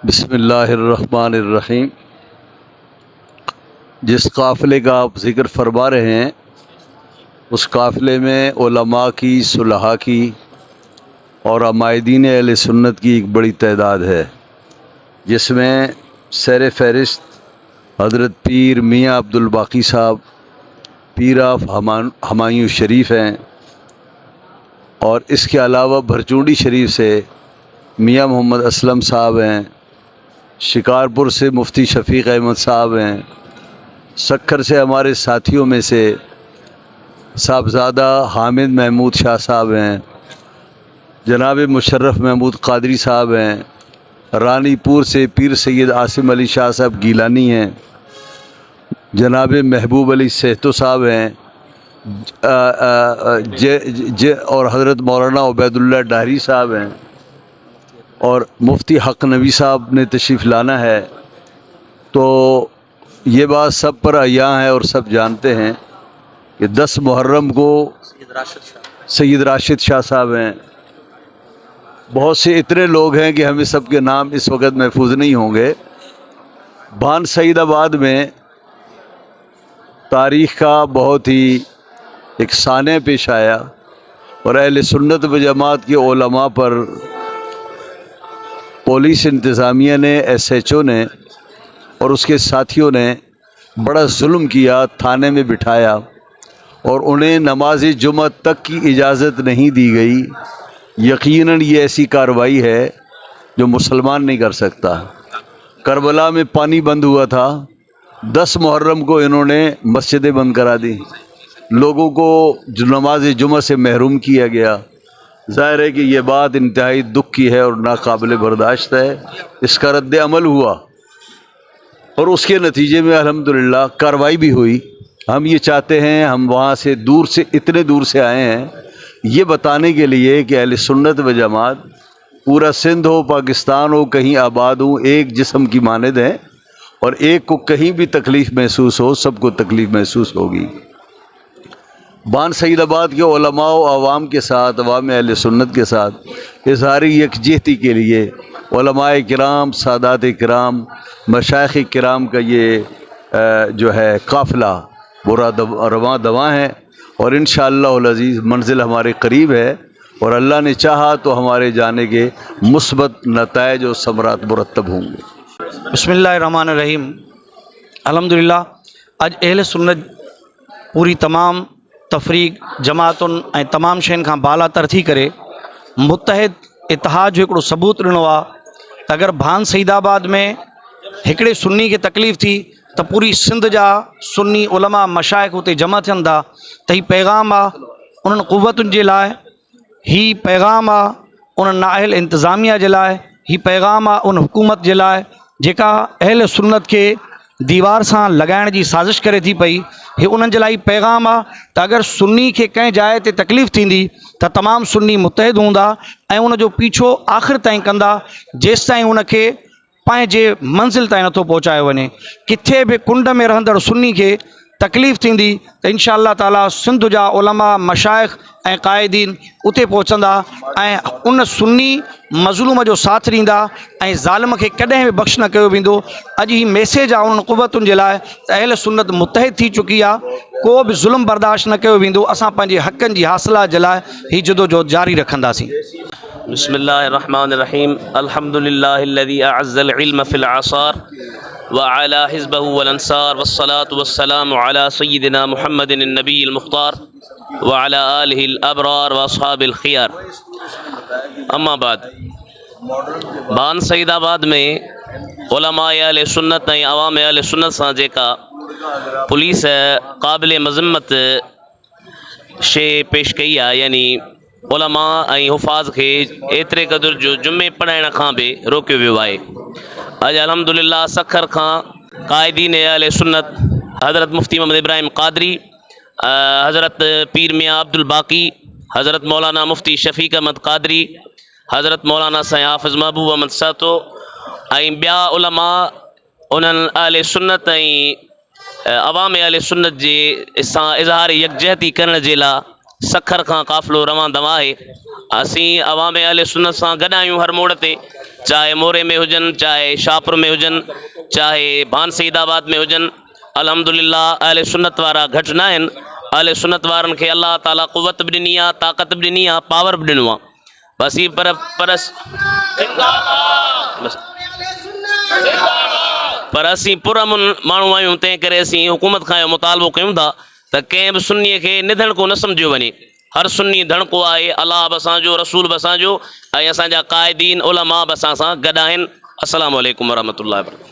بسم اللہ الرحمن الرحیم۔ جس قافلے کا آپ ذکر فرما رہے ہیں اس قافلے میں علماء کی، صلحاء کی اور عمائدین اہل سنت کی ایک بڑی تعداد ہے، جس میں سیر فہرست حضرت پیر میاں عبد الباقی صاحب، پیر آف ہمایوں شریف ہیں، اور اس کے علاوہ بھرچونڈی شریف سے میاں محمد اسلم صاحب ہیں، شکارپور سے مفتی شفیق احمد صاحب ہیں، سکھر سے ہمارے ساتھیوں میں سے صاحبزادہ حامد محمود شاہ صاحب ہیں، جناب مشرف محمود قادری صاحب ہیں، رانی پور سے پیر سید عاصم علی شاہ صاحب گیلانی ہیں، جناب محبوب علی سہتو صاحب ہیں، اور حضرت مولانا عبید اللہ ڈاہری صاحب ہیں، اور مفتی حق نبی صاحب نے تشریف لانا ہے۔ تو یہ بات سب پر عیاں ہے اور سب جانتے ہیں کہ 10 محرم کو سید راشد شاہ صاحب ہیں، بہت سے اتنے لوگ ہیں کہ ہمیں سب کے نام اس وقت محفوظ نہیں ہوں گے۔ بان سعید آباد میں تاریخ کا بہت ہی ایک سانحہ پیش آیا، اور اہل سنت و جماعت کے علماء پر پولیس انتظامیہ نے، ایس ایچ او نے اور اس کے ساتھیوں نے بڑا ظلم کیا، تھانے میں بٹھایا، اور انہیں نماز جمعہ تک کی اجازت نہیں دی گئی۔ یقیناً یہ ایسی کارروائی ہے جو مسلمان نہیں کر سکتا۔ کربلا میں پانی بند ہوا تھا، 10 محرم کو انہوں نے مسجدیں بند کرا دی، لوگوں کو نماز جمعہ سے محروم کیا گیا۔ ظاہر ہے کہ یہ بات انتہائی دکھ کی ہے اور ناقابل برداشت ہے۔ اس کا رد عمل ہوا اور اس کے نتیجے میں الحمدللہ کارروائی بھی ہوئی۔ ہم یہ چاہتے ہیں، ہم وہاں سے اتنے دور سے آئے ہیں یہ بتانے کے لیے کہ اہل سنت و جماعت پورا سندھ ہو، پاکستان ہو، کہیں آباد ہو، ایک جسم کی مانند ہیں، اور ایک کو کہیں بھی تکلیف محسوس ہو سب کو تکلیف محسوس ہوگی۔ بان سعید آباد کے علماء و عوام کے ساتھ، عوام اہل سنت کے ساتھ اظہاری یکجہتی کے لیے علماء کرام، سادات کرام، مشائخ کرام کا یہ جو ہے قافلہ وہ رواں دواں ہے، اور انشاءاللہ العزیز منزل ہمارے قریب ہے، اور اللہ نے چاہا تو ہمارے جانے کے مثبت نتائج و ثمرات مرتب ہوں گے۔ بسم اللہ الرحمن الرحیم۔ الحمدللہ اج اہل سنت پوری تمام تفریق جماعتن ऐं तमामु शयुनि खां बाला तर थी करे मुतहद इतिहाद जो हिकिड़ो सबूत ॾिनो आहे त अगरि भान सईदाबाद में हिकिड़े सुन्नी खे तकलीफ़ थी त पूरी सिंध जा सुन्नी उलमा मशाइख़ उते जमा थियनि था। त हीउ पैगाम आहे उन्हनि क़ुव्वतुनि जे लाइ, हीउ पैगाम आहे उन्हनि नाअहल इंतिज़ामिया जे लाइ, हीउ पैगाम आहे उन हुकूमत जे लाइ जेका अहल सुन्नत खे दीवार सां लॻाइण जी साज़िश करे थी पई। हीउ उन्हनि जे लाइ पैगाम आहे त अगरि सुन्नी खे कंहिं जाइ ते तकलीफ़ थींदी त तमामु सुन्नी मुतहद हूंदा ऐं उनजो पीछो आख़िर ताईं कंदा जेसिताईं उनखे पंहिंजे मंज़िल ताईं नथो पहुचायो वञे। किथे बि कुंड में रहंदड़ सुन्नी खे तकलीफ़ थींदी त इंशा अल्लाह ताला सिंध जा उलमा, मशाइख़ ऐं क़ाइदीन उते पहुचंदा ऐं उन सुन्नी मज़लूम जो साथ ॾींदा ऐं ज़ालिम खे कॾहिं बि बख़्श न कयो वेंदो। अॼु ही मैसेज आहे उन्हनि क़ुव्वतुनि जे लाइ त अहल सुन्नत मुतहद थी चुकी आहे, को बि ज़ुल्म बर्दाश्त न कयो वेंदो। असां पंहिंजे हक़नि जी हासिलात जे लाइ ही जदोजहद जारी रखंदासीं। बिस्मिल्लाहिर्रहमानिर्रहीम। अल्हम्दुलिल्लाहिल्लज़ी अअज़्ज़ल इल्म फ़िल आसार व अला हिज़्बिही वल अंसार वस्सलातु वस्सलामु अला सय्यिदिना मुहम्मदिन नबील मुख्तार व अला आलिहिल अबरार व अस्हाबिल खियार। अम्मा बाद, बान सईदाबाद में उलमाए अहले सुन्नत ऐं अवाम अहले सुन्नत सां जेका पुलिस क़ाबिल मज़म्मत शइ पेश कई आहे, यानी उलमा ऐं हुफ़ाज़ खे एतिरे क़दुरु जो जुमे पढ़ाइण खां बि रोकियो वियो आहे। अॼु अल्हम्दुलिल्लाह सखर खां क़ाइदीन अहले सुन्नत हज़रत मुफ्ती मोहम्मद इब्राहिम क़ादरी, हज़रत पीर मियाँ अब्दुल बाक़ी, हज़रत मौलाना मुफ्ती शफ़ीक़ अहमद क़ादरी, हज़रत मौलाना साईं हाफ़िज़ महबूब अहमद सातो ऐं ॿिया उलमा उन्हनि अहले सुन्नत ऐं अवाम अहले सुन्नत जे सां इज़हार यकजहती करण जे लाइ सखर खां क़ाफ़िलो रवां दवां आहे। असीं अवाम अहले सुन्नत सां गॾु आहियूं हर मोड़ ते, चाहे मोरे में हुजन, चाहे शाहपुर में हुजन, चाहे भान सईदाबाद में हुजन। अल्हम्दुलिल्लाह अहले सुन्नत वारा घटि न आहिनि। अहले सुन्नत वारनि खे अल्लाह ताला क़ुव्वत बि ॾिनी आहे, ताक़त बि ॾिनी आहे, पावर बि ॾिनो आहे। बसि ही पर असीं पुरअमन माण्हू आहियूं, तंहिं करे असीं हुकूमत खां इहो मुतालबो कयूं था त कंहिं बि सुन्नीअ खे निधणको न सम्झियो वञे। हर सुन्नी धणको आहे। अलाह बि असांजो, रसूल बि असांजो, ऐं असांजा क़ाइदीन उलमा बि असां सां गॾु आहिनि। अस्सलामु अलैकुम वरहमतुल्लाहि वबरकातुहू।